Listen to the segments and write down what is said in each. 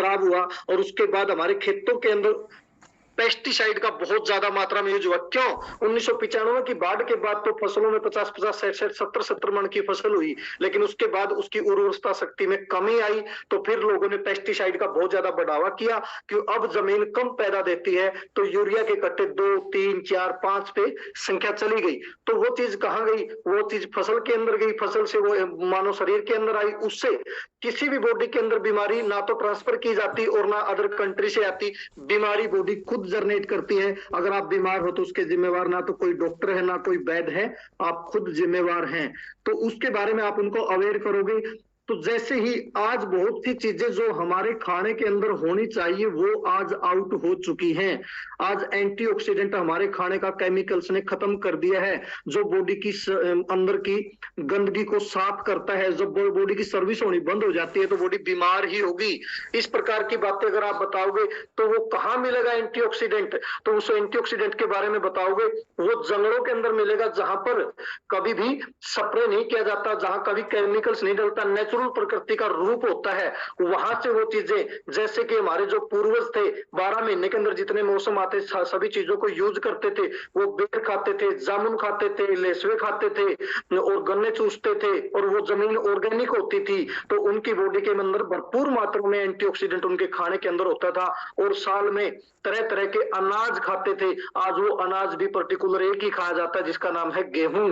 खराब हुआ और उसके बाद हमारे खेतों के अंदर पेस्टिसाइड का बहुत ज्यादा मात्रा में यूज हुआ। क्यों? 1995 की बाढ़ के बाद तो फसलों में 50-50, 60-60, 70-70 मन की फसल हुई, लेकिन उसके बाद उसकी उर्वरता शक्ति में कमी आई, तो फिर लोगों ने पेस्टिसाइड का बहुत ज्यादा बढ़ावा किया कि अब जमीन कम पैदा देती है तो यूरिया के कट्टे 2, 3, 4, 5 पे संख्या चली गई। तो वो चीज कहां गई? वो चीज फसल के अंदर गई, फसल से वो मानव शरीर के अंदर आई, उससे किसी भी बॉडी के अंदर बीमारी ना तो ट्रांसफर की जाती और ना अदर कंट्री से आती। बीमारी बॉडी खुद जनरेट करती है। अगर आप बीमार हो तो उसके जिम्मेवार ना तो कोई डॉक्टर है ना कोई वैद्य है, आप खुद जिम्मेवार हैं। तो उसके बारे में आप उनको अवेयर करोगे। तो जैसे ही आज बहुत सी चीजें जो हमारे खाने के अंदर होनी चाहिए वो आज आउट हो चुकी हैं। आज एंटीऑक्सीडेंट हमारे खाने का केमिकल्स ने खत्म कर दिया है, जो बॉडी की अंदर की गंदगी को साफ करता है। जब बॉडी की सर्विस होनी बंद हो जाती है तो बॉडी बीमार ही होगी। इस प्रकार की बातें अगर आप बताओगे तो वो कहाँ मिलेगा एंटीऑक्सीडेंट? तो उस एंटीऑक्सीडेंट के बारे में बताओगे, वो जंगलों के अंदर मिलेगा जहां पर कभी भी स्प्रे नहीं किया जाता, जहां कभी केमिकल्स नहीं डलता, नेचुरल प्रकृति का रूप होता है। वहां से वो चीजें, जैसे कि हमारे जो पूर्वज थे 12 महीने के अंदर जितने मौसम आते सभी चीजों को यूज करते थे। वो बेर खाते थे, जामुन खाते थे, लेसवे खाते थे और गन्ने चूसते थे और वो जमीन ऑर्गेनिक होती थी। तो उनकी बॉडी के अंदर भरपूर मात्रा में एंटीऑक्सीडेंट उनके खाने के अंदर होता था और साल में तरह तरह के अनाज खाते थे। आज वो अनाज भी पर्टिकुलर एक ही खाया जाता है जिसका नाम है गेहूं।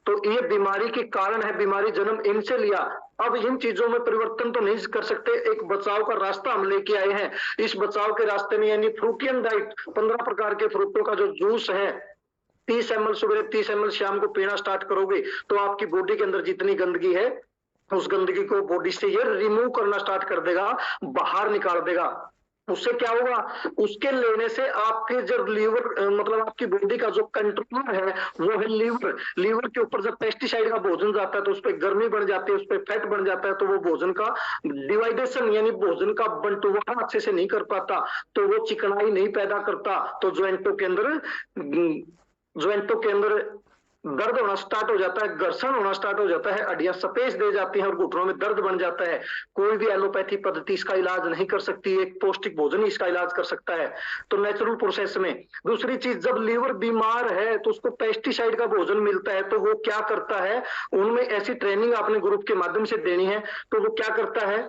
तो ये बीमारी के कारण है, बीमारी जन्म इनसे लिया। अब इन चीजों में परिवर्तन तो नहीं कर सकते, एक बचाव का रास्ता हम लेके आए हैं। इस बचाव के रास्ते में यानी फ्रूटियन डाइट, 15 प्रकार के फ्रूटों का जो जूस है, 30 ml सुबह 30 ml शाम को पीना स्टार्ट करोगे तो आपकी बॉडी के अंदर जितनी गंदगी है उस गंदगी को बॉडी से ये रिमूव करना स्टार्ट कर देगा, बाहर निकाल देगा। उससे क्या होगा? उसके लेने से आपके जो लीवर मतलब आपकी बॉडी का जो कंट्रोलर है वो है लीवर। लीवर के ऊपर जब पेस्टिसाइड का भोजन जाता है तो उस पर गर्मी बढ़ जाती है, उस पर फैट बढ़ जाता है, तो वो भोजन का डिवाइडेशन यानी भोजन का बंटवारा अच्छे से नहीं कर पाता, तो वो चिकनाई नहीं पैदा करता। तो ज्वाइंटों के अंदर दर्द होना स्टार्ट हो जाता है, घर्षण होना स्टार्ट हो जाता है, हड्डियां स्पेस दे जाती हैं और घुटनों में दर्द बन जाता है। कोई भी एलोपैथी पद्धति इसका इलाज नहीं कर सकती, एक पौष्टिक भोजन ही इसका इलाज कर सकता है। तो नेचुरल प्रोसेस में दूसरी चीज, जब लीवर बीमार है तो उसको पेस्टिसाइड का भोजन मिलता है, तो वो क्या करता है, उनमें ऐसी ट्रेनिंग आपने ग्रुप के माध्यम से देनी है। तो वो क्या करता है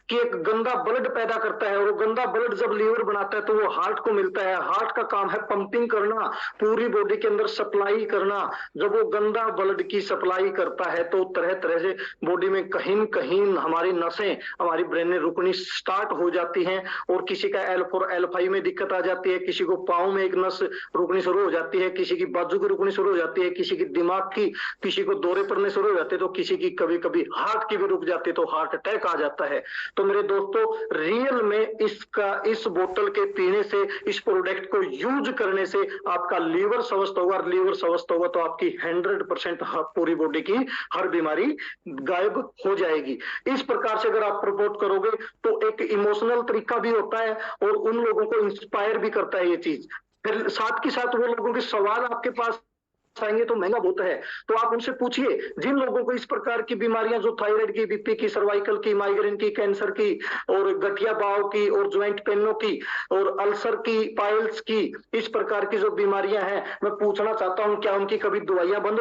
कि एक गंदा ब्लड पैदा करता है और वो गंदा ब्लड जब लीवर बनाता है तो वो हार्ट को मिलता है। हार्ट का काम है पंपिंग करना, पूरी बॉडी के अंदर सप्लाई करना। जब वो गंदा ब्लड की सप्लाई करता है तो तरह तरह से बॉडी में कहीं कहीं हमारी नसें, हमारी ब्रेन में रुकनी स्टार्ट हो जाती हैं और किसी का L4 L5 में दिक्कत आ जाती है, किसी को पांव में एक नस रुकनी शुरू हो जाती है, किसी की बाजू की रुकनी शुरू हो जाती है, किसी की दिमाग की, किसी को दौरे पड़ने शुरू हो जाते हैं, तो किसी की कभी कभी हार्ट की भी रुक जाती है, तो हार्ट अटैक आ जाता है। तो मेरे दोस्तों, रियल में इस बोतल के पीने से, इस प्रोडक्ट को यूज करने से आपका लीवर स्वस्थ होगा। लीवर स्वस्थ होगा तो आपकी 100% पूरी बॉडी की हर बीमारी गायब हो जाएगी। इस प्रकार से अगर आप प्रपोज करोगे तो एक इमोशनल तरीका भी होता है और उन लोगों को इंस्पायर भी करता है ये चीज। फिर साथ के साथ वो लोगों के सवाल आपके पास आएंगे तो महंगा बहुत है, तो आप उनसे पूछिए। जिन लोगों को इस प्रकार की बीमारियां, जो थायराइड की, बीपी की, सर्वाइकल की, माइग्रेन की, कैंसर की और गठिया बाव की और ज्वाइंट पेनों की और अल्सर की, पाइल्स की, इस प्रकार की जो बीमारियां हैं, मैं पूछना चाहता हूं क्या उनकी कभी दवाइयां बंद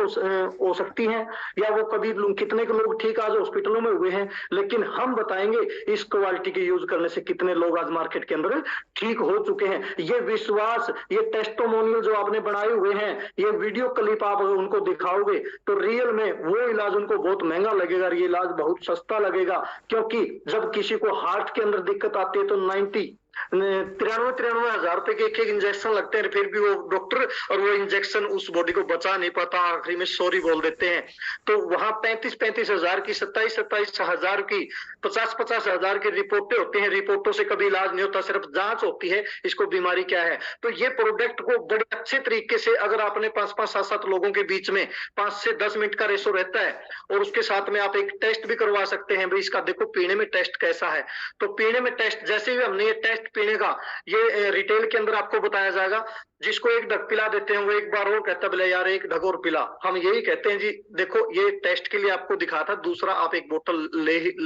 हो सकती हैं, या वो कभी कितने के लोग ठीक आज हॉस्पिटलों में हुए हैं। लेकिन हम बताएंगे इस क्वालिटी के यूज करने से कितने लोग आज मार्केट के अंदर ठीक हो चुके हैं। ये विश्वास, ये टेस्टिमोनियल जो आपने बनाए हुए हैं, ये वीडियो क्लिप आप उनको दिखाओगे तो रियल में वो इलाज उनको बहुत महंगा लगेगा, ये इलाज बहुत सस्ता लगेगा। क्योंकि जब किसी को हार्ट के अंदर दिक्कत आती है तो 93 हजार रुपए के एक इंजेक्शन लगते हैं, फिर भी वो डॉक्टर और वो इंजेक्शन उस बॉडी को बचा नहीं पाता, आखिरी में सॉरी बोल देते हैं। तो वहां 35 हजार की, 27 हजार की, 50 हजार की रिपोर्टें होती हैं। रिपोर्टों से कभी इलाज नहीं होता, सिर्फ जांच होती है इसको बीमारी क्या है। तो ये प्रोडक्ट को बड़े अच्छे तरीके से अगर आपने 5-5, 7-7 लोगों के बीच में 5 से 10 मिनट का रेशो रहता है और उसके साथ में आप एक टेस्ट भी करवा सकते हैं, भाई इसका देखो पीने में टेस्ट कैसा है। तो पीने में टेस्ट, जैसे भी हमने ये टेस्ट प्रोडक्ट पीने का, ये रिटेल के अंदर आपको बताया जाएगा। जिसको एक ढक पिला देते हैं वो एक बार और कहता है बोले यार एक ढक और पिला। हम यही कहते हैं जी देखो ये टेस्ट के लिए आपको दिखा था, दूसरा आप एक बोतल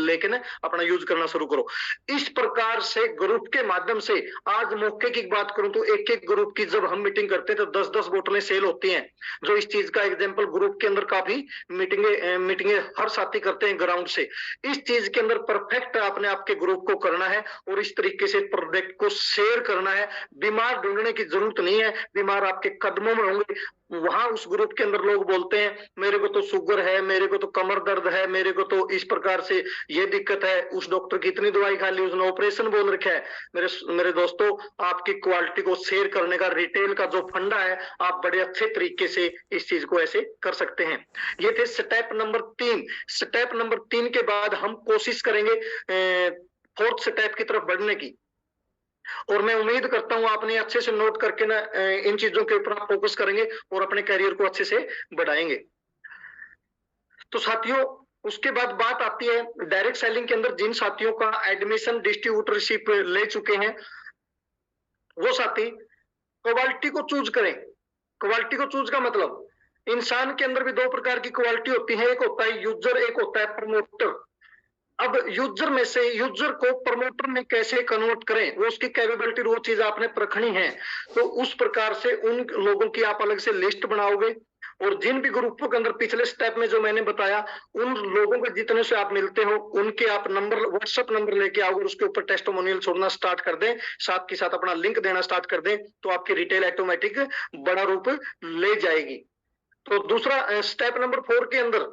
लेके ना अपना यूज करना शुरू करो। इस प्रकार से ग्रुप के माध्यम से, आज मौके की बात करूं तो एक एक ग्रुप की जब हम मीटिंग करते हैं तो 10-10 बोतलें सेल होती हैं। जो इस चीज का एग्जाम्पल ग्रुप के अंदर काफी मीटिंगे हर साथी करते हैं ग्राउंड से। इस चीज के अंदर परफेक्ट आपने आपके ग्रुप को करना है और इस तरीके से प्रोडक्ट को शेयर करना है। बीमार ढूंढने की जरूरत नहीं है, बीमार आपके कदमों में होंगे। वहां उस ग्रुप के अंदर लोग बोलते हैं मेरे को तो शुगर है, मेरे को तो कमर दर्द है, मेरे को तो इस प्रकार से ये दिक्कत है, उस डॉक्टर की इतनी दवाई खा ली, उसने ऑपरेशन बोल रखा है। मेरे दोस्तों, आपकी क्वालिटी को शेयर करने का रिटेल का जो फंडा है, आप बड़े अच्छे तरीके से इस चीज को ऐसे कर सकते हैं। ये थे स्टेप नंबर 3। स्टेप नंबर 3 के बाद हम कोशिश करेंगे 4th स्टेप की तरफ बढ़ने की। और मैं उम्मीद करता हूं आपने अच्छे से नोट करके ना इन चीजों के ऊपर आप फोकस करेंगे और अपने करियर को अच्छे से बढ़ाएंगे। तो साथियों, उसके बाद बात आती है डायरेक्ट सेलिंग के अंदर जिन साथियों का एडमिशन डिस्ट्रीब्यूटरशिप ले चुके हैं, वो साथी क्वालिटी को चूज करें। क्वालिटी को चूज का मतलब, इंसान के अंदर भी 2 प्रकार की क्वालिटी होती है, एक होता है यूजर, एक होता है प्रमोटर। अब यूजर में से यूजर को प्रमोटर में कैसे कन्वर्ट करें, वो उसकी कैपेबिलिटी, वो चीज आपने परखनी है। तो उस प्रकार से उन लोगों की आप अलग से लिस्ट बनाओगे और जिन भी ग्रुपों के अंदर पिछले स्टेप में जो मैंने बताया, उन लोगों के जितने से आप मिलते हो उनके आप नंबर, व्हाट्सएप नंबर लेके आओगे, उसके ऊपर टेस्टिमोनियल छोड़ना स्टार्ट कर दें, साथ के साथ अपना लिंक देना स्टार्ट कर दें, तो आपकी रिटेल ऑटोमेटिक बड़ा रूप ले जाएगी। तो दूसरा स्टेप नंबर 4 के अंदर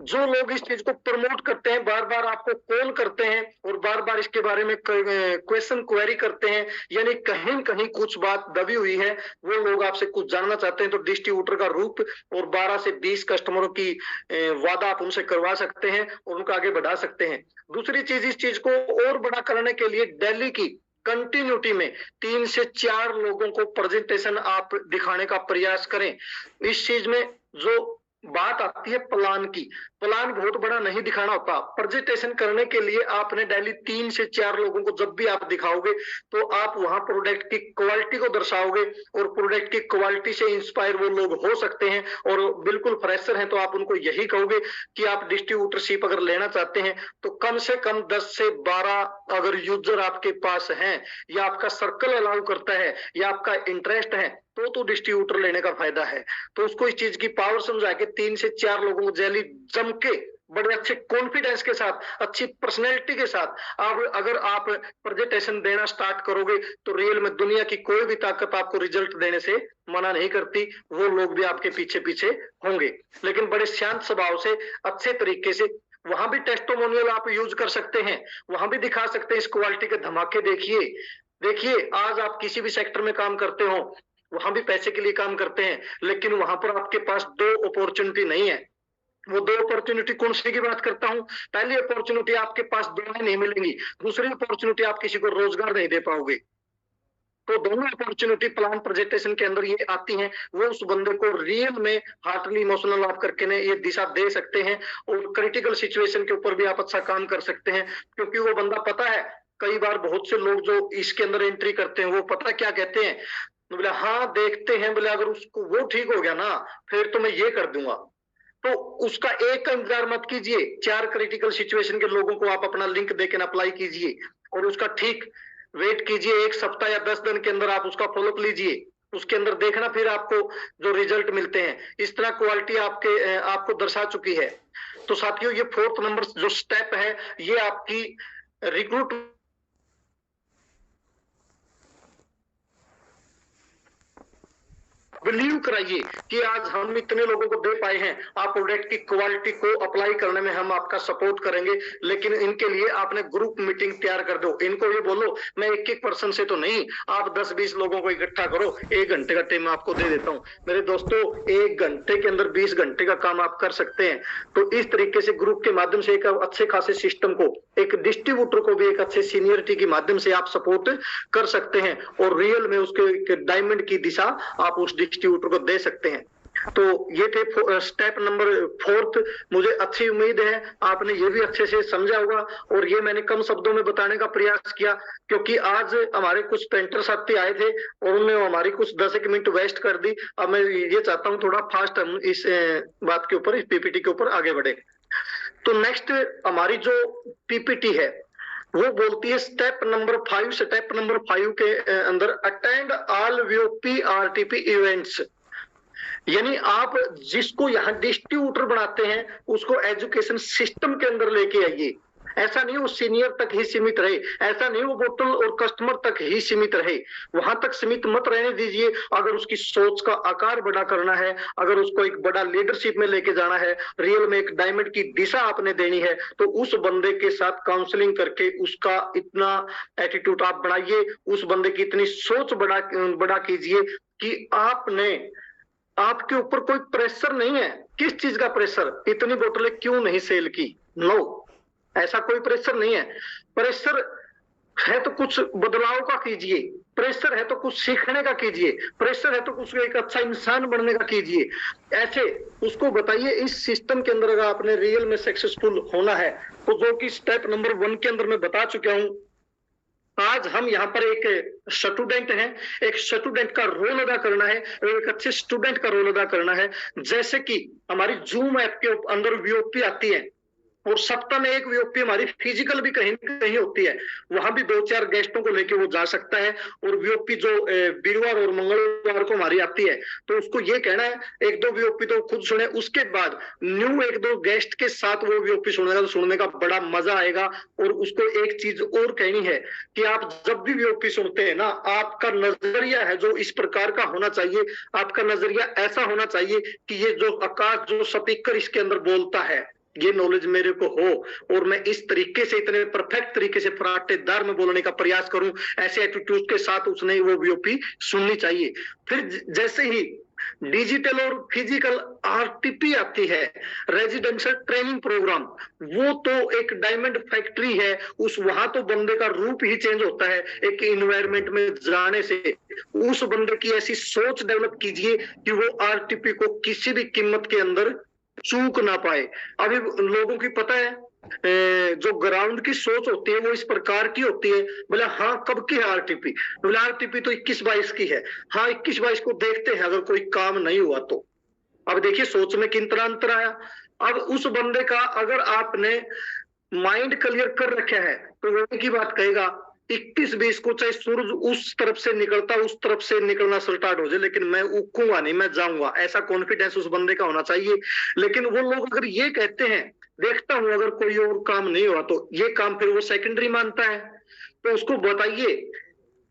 जो लोग इस चीज को प्रमोट करते हैं, बार बार आपको कॉल करते हैं और बार बार इसके बारे में क्वेश्चन क्वेरी करते हैं, यानी कहीं न कहीं कुछ बात दबी हुई है, वो लोग आपसे कुछ जानना चाहते हैं, तो डिस्ट्रीब्यूटर का रूप और 12 से 20 कस्टमरों की वादा आप उनसे करवा सकते हैं और उनको आगे बढ़ा सकते हैं। दूसरी चीज, इस चीज को और बड़ा करने के लिए दिल्ली की कंटिन्यूटी में 3 से 4 लोगों को प्रेजेंटेशन आप दिखाने का प्रयास करें। इस चीज में जो बात आती है प्लान की, प्लान बहुत बड़ा नहीं दिखाना होता। प्रेजेंटेशन करने के लिए आपने डेली 3 से 4 लोगों को जब भी आप दिखाओगे तो आप वहां प्रोडक्ट की क्वालिटी को दर्शाओगे और प्रोडक्ट की क्वालिटी से इंस्पायर वो लोग हो सकते हैं। और बिल्कुल फ्रेशर हैं तो आप उनको यही कहोगे कि आप डिस्ट्रीब्यूटरशिप अगर लेना चाहते हैं तो कम से कम 10 से 12 अगर यूजर आपके पास हैं, या आपका सर्कल अलाउ करता है, या आपका इंटरेस्ट है, तो डिस्ट्रीब्यूटर लेने का फायदा है। तो उसको इस चीज की पावर समझा के 3 से 4 लोगों को जैली जम के बड़े अच्छे कॉन्फिडेंस के साथ, अच्छी पर्सनैलिटी के साथ अगर आप प्रेजेंटेशन देना स्टार्ट करोगे तो रियल में दुनिया की कोई भी ताकत आपको रिजल्ट देने से मना नहीं करती। वो लोग भी आपके पीछे पीछे होंगे, लेकिन बड़े शांत स्वभाव से, अच्छे तरीके से। वहां भी टेस्टिमोनियल आप यूज कर सकते हैं, वहां भी दिखा सकते हैं इस क्वालिटी के धमाके। देखिए आज आप किसी भी सेक्टर में काम करते हो, वहां भी पैसे के लिए काम करते हैं, लेकिन वहां पर आपके पास 2 अपॉर्चुनिटी नहीं है। वो 2 अपॉर्चुनिटी कौन सी की बात करता हूं? पहली अपॉर्चुनिटी आपके पास दोनों नहीं मिलेंगी, दूसरी अपॉर्चुनिटी आप किसी को रोजगार नहीं दे पाओगे। तो दोनों अपॉर्चुनिटी प्लान प्रेजेंटेशन के अंदर ये आती हैं, वो उस बंदे को रियल में हार्टली इमोशनल आप करके ने ये दिशा दे सकते हैं और क्रिटिकल सिचुएशन के ऊपर भी आप अच्छा काम कर सकते हैं। क्योंकि वो बंदा, पता है कई बार बहुत से लोग जो इसके अंदर एंट्री करते हैं वो पता क्या कहते हैं, बोले हाँ देखते हैं, बोले अगर उसको वो ठीक हो गया ना फिर तो मैं ये कर दूंगा। तो उसका एक का इंतजार मत कीजिए, 4 क्रिटिकल सिचुएशन के लोगों को आप अपना लिंक देकर अप्लाई कीजिए और उसका ठीक वेट कीजिए। 1 सप्ताह या 10 दिन के अंदर आप उसका फॉलोअप लीजिए, उसके अंदर देखना फिर आपको जो रिजल्ट मिलते हैं। इस तरह क्वालिटी आपको दर्शा चुकी है। तो साथियों, ये 4th नंबर जो स्टेप है, ये आपकी रिक्रूट बिलीव कराइए कि आज हम इतने लोगों को दे पाए हैं। आप प्रोडक्ट की क्वालिटी को अप्लाई करने में हम आपका सपोर्ट करेंगे, लेकिन इनके लिए आपने ग्रुप मीटिंग तैयार कर दो। इनको ये बोलो मैं एक पर्सन से तो नहीं, आप 10-20 लोगों को इकट्ठा करो, 1 घंटे का टाइम आपको दे देता हूं। मेरे दोस्तों, 1 घंटे के अंदर 20 घंटे का काम आप कर सकते हैं। तो इस तरीके से ग्रुप के माध्यम से एक अच्छे खासे सिस्टम को, एक डिस्ट्रीब्यूटर को भी एक अच्छे सीनियरिटी के माध्यम से आप सपोर्ट कर सकते हैं और रियल में उसके डायमंड की दिशा आप उस डिस्ट्रीब्यूटर को दे सकते हैं। तो ये थे स्टेप नंबर 4। मुझे अच्छी उम्मीद है आपने ये भी अच्छे से समझा होगा, और ये मैंने कम शब्दों में बताने का प्रयास किया, क्योंकि आज हमारे कुछ पेंटर साथी आए थे और उन्होंने हमारी कुछ 10 मिनट वेस्ट कर दी। अब मैं ये चाहता हूँ थोड़ा फास्ट हम इस बात के ऊपर, इस पीपीटी के ऊपर आगे बढ़े। तो नेक्स्ट हमारी जो पीपीटी है वो बोलती है स्टेप नंबर 5। स्टेप नंबर 5 के अंदर अटेंड ऑल वीओपी आरटीपी इवेंट्स, यानी आप जिसको यहाँ डिस्ट्रीब्यूटर बनाते हैं उसको एजुकेशन सिस्टम के अंदर लेके आइए। ऐसा नहीं वो सीनियर तक ही सीमित रहे, ऐसा नहीं वो बोतल और कस्टमर तक ही सीमित रहे, वहां तक सीमित मत रहने दीजिए। अगर उसकी सोच का आकार बड़ा करना है, अगर उसको एक बड़ा लीडरशिप में लेके जाना है, रियल में एक डायमंड की दिशा आपने देनी है, तो उस बंदे के साथ काउंसलिंग करके उसका इतना एटीट्यूड आप बढ़ाइए, उस बंदे की इतनी सोच बड़ा कीजिए कि आपके ऊपर कोई प्रेशर नहीं है। किस चीज का प्रेशर? इतनी बोतलें क्यों नहीं सेल की? नो, ऐसा कोई प्रेशर नहीं है। प्रेशर है तो कुछ बदलाव का कीजिए, प्रेशर है तो कुछ सीखने का कीजिए, प्रेशर है तो कुछ एक अच्छा इंसान बनने का कीजिए। ऐसे उसको बताइए। इस सिस्टम के अंदर अगर आपने रियल में सक्सेसफुल होना है तो जो कि स्टेप नंबर 1 के अंदर मैं बता चुका हूं, आज हम यहाँ पर एक स्टूडेंट हैं, एक स्टूडेंट का रोल अदा करना है, एक अच्छे स्टूडेंट का रोल अदा करना है। जैसे कि हमारी जूम ऐप के अंदर वीओपी आती है और सप्ताह में एक वीओपी हमारी फिजिकल भी कहीं कहीं होती है, वहां भी 2-4 गेस्टों को लेके वो जा सकता है। और वीओपी जो वीरवार और मंगलवार को हमारी आती है, तो उसको ये कहना है 1-2 वीओपी तो खुद सुने, उसके बाद न्यू 1-2 गेस्ट के साथ वो वीओपी सुनेगा तो सुनने का बड़ा मजा आएगा। और उसको एक चीज और कहनी है कि आप जब भी वीओपी सुनते हैं ना, आपका नजरिया है जो इस प्रकार का होना चाहिए, आपका नजरिया ऐसा होना चाहिए कि ये जो आकाश जो स्पीकर इसके अंदर बोलता है, ये नॉलेज मेरे को हो और मैं इस तरीके से इतने परफेक्ट तरीके से फराटेदार में बोलने का प्रयास करूं। ऐसे एटीट्यूड के साथ उसने वो वीओपी सुननी चाहिए। फिर जैसे ही डिजिटल और फिजिकल आरटीपी आती है, रेजिडेंशियल ट्रेनिंग प्रोग्राम, वो तो एक डायमंड फैक्ट्री है। उस वहां तो बंदे का रूप ही चेंज होता है एक इन्वायरमेंट में जाने से। उस बंदे की ऐसी सोच डेवलप कीजिए कि वो आरटीपी को किसी भी कीमत के अंदर चूक ना पाए। अभी लोगों की पता है जो ग्राउंड की सोच होती है वो इस प्रकार की होती है, बोले हाँ कब की है आरटीपी? बोले आरटीपी तो 21-22 की है। हाँ 21-22 को देखते हैं, अगर कोई काम नहीं हुआ तो। अब देखिए सोच में कितना अंतर आया। अब उस बंदे का अगर आपने माइंड क्लियर कर रखा है तो वो की बात कहेगा 21-22 को चाहे सूरज उस तरफ से निकलता उस तरफ से निकलना स्टार्ट हो जाए, लेकिन मैं उकूंगा नहीं, मैं जाऊंगा। ऐसा कॉन्फिडेंस उस बंदे का होना चाहिए। लेकिन वो लोग अगर ये कहते हैं देखता हूं अगर कोई और काम नहीं हुआ तो, ये काम फिर वो सेकेंडरी मानता है। तो उसको बताइए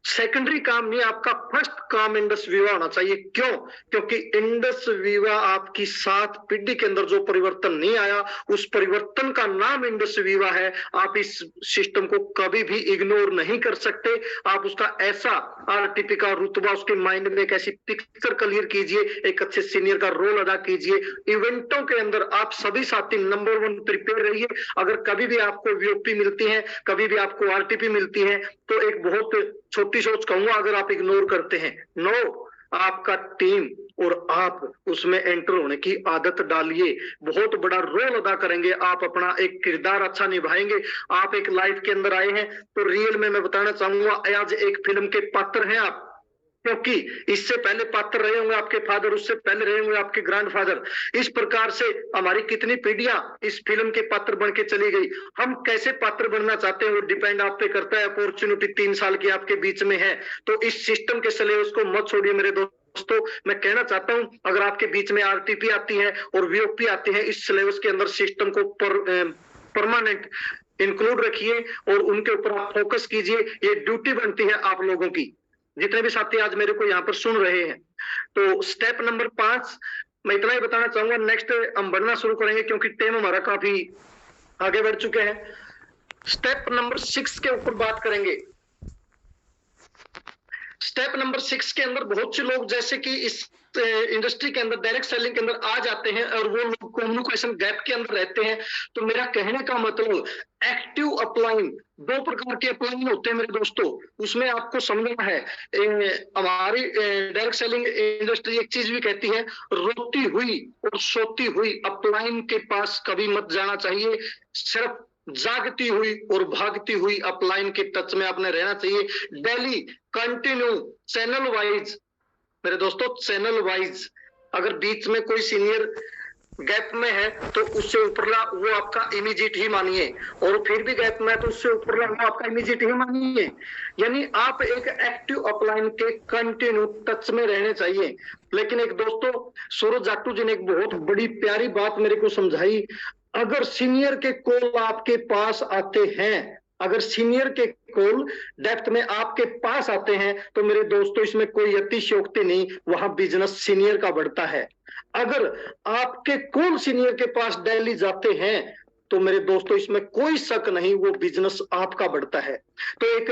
सेकेंडरी काम नहीं, आपका फर्स्ट काम इंडस वीवा होना चाहिए। क्यों? क्योंकि इंडस वीवा आपकी 7 पीढ़ी के अंदर जो परिवर्तन नहीं आया, उस परिवर्तन का नाम इंडस वीवा है। आप इस सिस्टम को कभी भी इग्नोर नहीं कर सकते। आप उसका ऐसा आरटीपी का रुतबा उसके माइंड में एक ऐसी पिक्चर क्लियर कीजिए, एक अच्छे सीनियर का रोल अदा कीजिए। इवेंटों के अंदर आप सभी साथी नंबर 1 प्रिपेयर रहिए। अगर कभी भी आपको वीओपी मिलती है, कभी भी आपको आरटीपी मिलती है, तो एक बहुत छोटी सोच कहूंगा अगर आप इग्नोर करते हैं, नो, आपका टीम और आप उसमें एंटर होने की आदत डालिए। बहुत बड़ा रोल अदा करेंगे आप, अपना एक किरदार अच्छा निभाएंगे। आप एक लाइफ के अंदर आए हैं तो रियल में मैं बताना चाहूंगा आज एक फिल्म के पात्र हैं आप, क्योंकि इससे पहले पात्र रहे होंगे आपके फादर, उससे पहले रहे होंगे आपके ग्रैंडफादर। इस प्रकार से हमारी कितनी पीढ़ियां इस फिल्म के पात्र बन के चली गई। हम कैसे पात्र बनना चाहते हैं वो डिपेंड आप पे करता है। अपॉर्चुनिटी 3 साल की आपके बीच में है, तो इस सिस्टम के सिलेबस को मत छोड़िए मेरे दोस्तों। मैं कहना चाहता हूं अगर आपके बीच में आरटीपी आती है और वीओपी आती है, इस सिलेबस के अंदर सिस्टम को परमानेंट इंक्लूड रखिए और उनके ऊपर आप फोकस कीजिए। ये ड्यूटी बनती है आप लोगों की, जितने भी साथी आज मेरे को यहाँ पर सुन रहे हैं। तो स्टेप नंबर 5 मैं इतना ही बताना चाहूंगा। नेक्स्ट हम बढ़ना शुरू करेंगे क्योंकि टाइम हमारा काफी आगे बढ़ चुके हैं। स्टेप नंबर 6 के ऊपर बात करेंगे। स्टेप नंबर 6 के अंदर बहुत से लोग जैसे कि इस इंडस्ट्री के अंदर डायरेक्ट सेलिंग के अंदर आ जाते हैं और वो लोग कम्युनिकेशन गैप के अंदर रहते हैं। तो मेरा कहने का मतलब एक्टिव अपलाइंग, दो प्रकार के अपलाइन होते हैं मेरे दोस्तों, उसमें आपको समझना है। हमारी डायरेक्ट सेलिंग इंडस्ट्री एक चीज भी कहती है, रोती हुई और सोती हुई अपलाइन के पास कभी मत जाना चाहिए। सिर्फ जागती हुई और भागती हुई अपलाइन के टच में आपने रहना चाहिए। डेली कंटिन्यू चैनल वाइज मेरे दोस्तों, चैनल वाइज अगर बीच में कोई सीनियर गैप में है तो उससे ऊपरला वो आपका इमीडिएट ही मानिए, और फिर भी गैप में है तो उससे ऊपरला वो आपका इमीडिएट ही मानिए। यानी आप एक एक्टिव अपलाइन के कंटिन्यू टच में रहने चाहिए। लेकिन एक दोस्तों, सूरज जाटू जी ने एक बहुत बड़ी प्यारी बात मेरे को समझाई। अगर सीनियर के कॉल आपके पास आते हैं, अगर सीनियर के कॉल डेप्थ में आपके पास आते हैं, तो मेरे दोस्तों इसमें कोई अतिशयोक्ति नहीं, वहां बिजनेस सीनियर का बढ़ता है। अगर आपके कॉल सीनियर के पास डेली जाते हैं, तो मेरे दोस्तों इसमें कोई शक नहीं, वो बिजनेस आपका बढ़ता है। तो एक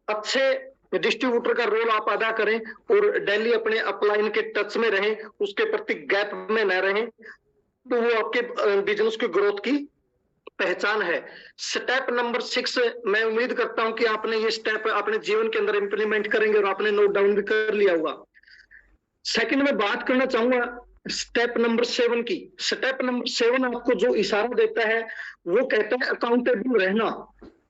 अच्छे डिस्ट्रीब्यूटर का रोल आप अदा करें और डेली अपने अपलाइन के टच में रहें, उसके प्रति गैप में न रहें, तो वो आपके बिजनेस की ग्रोथ की पहचान है। स्टेप नंबर 6, मैं उम्मीद करता हूं कि आपने ये स्टेप अपने जीवन के अंदर इंप्लीमेंट करेंगे और आपने नोट डाउन भी कर लिया होगा। सेकंड में बात करना चाहूंगा स्टेप नंबर 7 की। स्टेप नंबर 7 आपको जो इशारा देता है वो कहता है अकाउंटेबल रहना।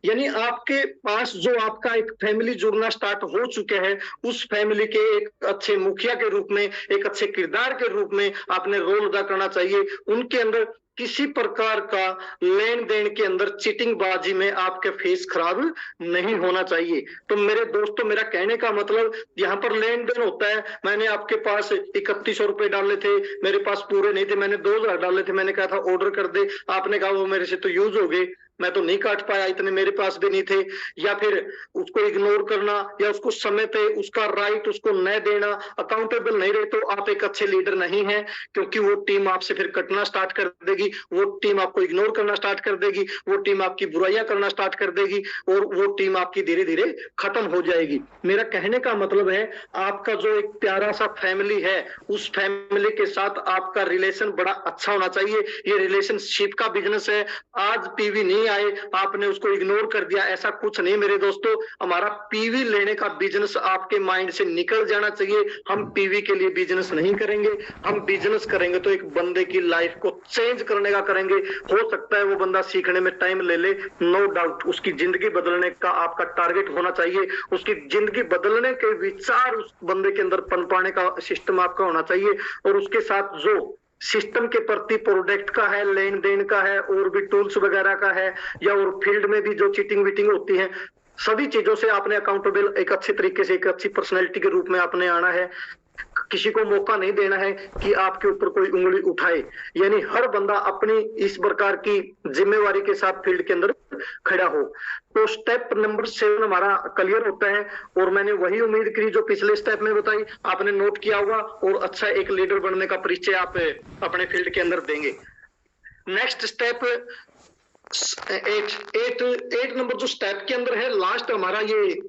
यानी आपके पास जो आपका एक फैमिली जुड़ना स्टार्ट हो चुके हैं, उस फैमिली के एक अच्छे मुखिया के रूप में, एक अच्छे किरदार के रूप में आपने रोल अदा करना चाहिए। उनके अंदर किसी प्रकार का लेन देन के अंदर चीटिंग बाजी में आपके फेस खराब नहीं होना चाहिए। तो मेरे दोस्तों, मेरा कहने का मतलब यहाँ पर लेन देन होता है, मैंने आपके पास 3100 रुपए डाले थे, मेरे पास पूरे नहीं थे, मैंने 2000 डाले थे, मैंने कहा था ऑर्डर कर दे, आपने कहा वो मेरे से तो यूज हो गए, मैं तो नहीं काट पाया, इतने मेरे पास भी नहीं थे। या फिर उसको इग्नोर करना, या उसको समय पे उसका राइट उसको न देना, अकाउंटेबल नहीं रहे, तो आप एक अच्छे लीडर नहीं है, क्योंकि वो टीम आपसे फिर कटना स्टार्ट कर देगी, वो टीम आपको इग्नोर करना स्टार्ट कर देगी, वो टीम आपकी बुराइयां करना स्टार्ट कर देगी, और वो टीम आपकी धीरे धीरे खत्म हो जाएगी। मेरा कहने का मतलब है, आपका जो एक प्यारा सा फैमिली है, उस फैमिली के साथ आपका रिलेशन बड़ा अच्छा होना चाहिए। ये रिलेशनशिप का बिजनेस है। आज पीवी नहीं आए, आपने उसको इग्नोर कर दिया, ऐसा कुछ नहीं मेरे दोस्तों। हमारा पीवी लेने का बिजनेस आपके माइंड से निकल जाना चाहिए। हम पीवी के लिए बिजनेस नहीं करेंगे, हम बिजनेस करेंगे तो एक बंदे की लाइफ को चेंज करने का करेंगे। हो सकता है वो बंदा सीखने में टाइम ले ले, नो डाउट, उसकी जिंदगी बदलने का आपका टारगेट होना चाहिए। उसकी जिंदगी बदलने के विचार उस बंदे के अंदर पनपाने का सिस्टम आपका होना चाहिए, और उसके साथ जो सिस्टम के प्रति प्रोडक्ट का है, लेन देन का है, और भी टूल्स वगैरह का है, या और फील्ड में भी जो चीटिंग वीटिंग होती है, सभी चीजों से आपने अकाउंटेबल एक अच्छे तरीके से, एक अच्छी पर्सनैलिटी के रूप में आपने आना है। किसी को मौका नहीं देना है कि आपके ऊपर कोई उंगली उठाए। यानी हर बंदा अपनी इस प्रकार की जिम्मेवारी के साथ फील्ड के अंदर खड़ा हो। तो स्टेप नंबर 7 हमारा क्लियर होता है, और मैंने वही उम्मीद करी जो पिछले स्टेप में बताई, आपने नोट किया होगा, और अच्छा एक लीडर बनने का परिचय आप अपने फील्ड के अंदर देंगे। नेक्स्ट स्टेप 8 नंबर जो स्टेप के अंदर है, लास्ट हमारा ये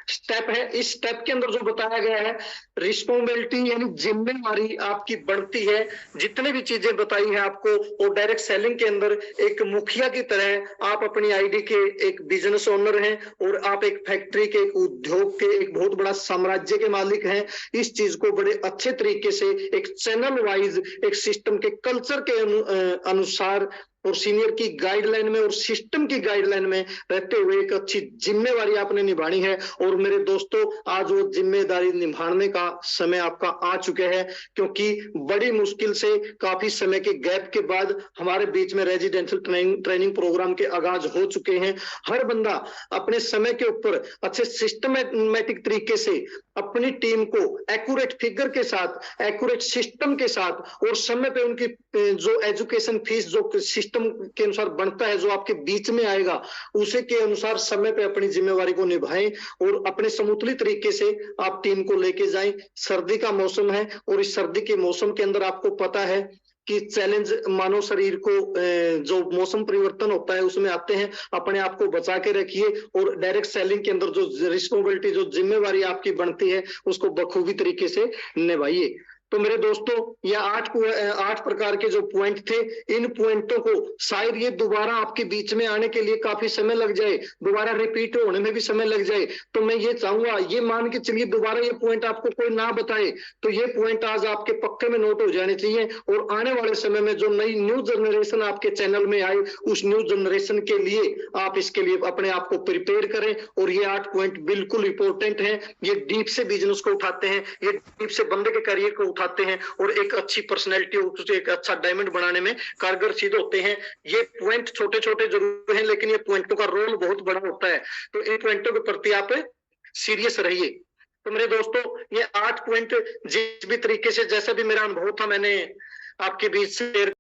स्टेप है। इस स्टेप के अंदर जो बताया गया है, रिस्पॉन्सिबिलिटी यानी जिम्मेवारी आपकी बढ़ती है। जितने भी चीजें बताई है आपको, और डायरेक्ट सेलिंग के अंदर एक मुखिया की तरह आप अपनी आईडी के एक बिजनेस ओनर हैं, और आप एक फैक्ट्री के, एक उद्योग के, एक बहुत बड़ा साम्राज्य के मालिक हैं। इस चीज को बड़े अच्छे तरीके से एक चैनल वाइज, एक सिस्टम के कल्चर के अनुसार, और सीनियर की गाइडलाइन में और सिस्टम की गाइडलाइन में रहते हुए एक अच्छी जिम्मेवारी आपने निभानी है। और मेरे दोस्तों, आज वो जिम्मेदारी निभाने का समय आपका आ चुके हैं, क्योंकि बड़ी मुश्किल से काफी समय के गैप के बाद हमारे बीच में रेजिडेंशियल ट्रेनिंग प्रोग्राम के आगाज हो चुके हैं। हर बंदा अपने समय के ऊपर अच्छे सिस्टमैटिक तरीके से अपनी टीम को एक्यूरेट फिगर के साथ, एक्यूरेट सिस्टम के साथ, और समय पे उनकी जो एजुकेशन फीस जो सिस्टम के अनुसार बनता है, जो आपके बीच में आएगा, उसे के अनुसार समय पे अपनी जिम्मेवारी को निभाएं, और अपने समूतली तरीके से आप टीम को लेके जाएं। सर्दी का मौसम है, और इस सर्दी के मौसम के अंदर आपको पता है कि चैलेंज मानव शरीर को जो मौसम परिवर्तन होता है उसमें आते हैं। अपने आप को बचा के रखिए, और डायरेक्ट सेलिंग के अंदर जो रिस्पॉन्सिबिलिटी, जो जिम्मेवारी आपकी बनती है, उसको बखूबी तरीके से निभाइए। तो मेरे दोस्तों ये 8 प्रकार के जो पॉइंट थे, इन पॉइंटों को शायद ये दोबारा आपके बीच में आने के लिए काफी समय लग जाए, दोबारा रिपीट होने में भी समय लग जाए। तो मैं ये चाहूंगा, ये मान के चलिए दोबारा ये पॉइंट आपको कोई ना बताए तो ये पॉइंट आज आपके पक्के में नोट हो जाने चाहिए। और आने वाले समय में जो नई न्यू जनरेशन आपके चैनल में आए, उस न्यू जनरेशन के लिए आप इसके लिए अपने आप को प्रिपेयर करें। और ये 8 पॉइंट बिल्कुल इंपॉर्टेंट हैं, ये डीप से बिजनेस को उठाते हैं, ये डीप से बंदे के करियर को उठाते हैं और एक अच्छी पर्सनैलिटी, एक अच्छा डायमंड बनाने में कारगर सिद्ध होते हैं। ये पॉइंट छोटे छोटे जरूर हैं, लेकिन ये पॉइंटों का रोल बहुत बड़ा होता है। तो इन पॉइंटों के प्रति आप सीरियस रहिए। तो मेरे दोस्तों ये 8 पॉइंट जिस भी तरीके से, जैसा भी मेरा अनुभव था, मैंने आपके बीच शेयर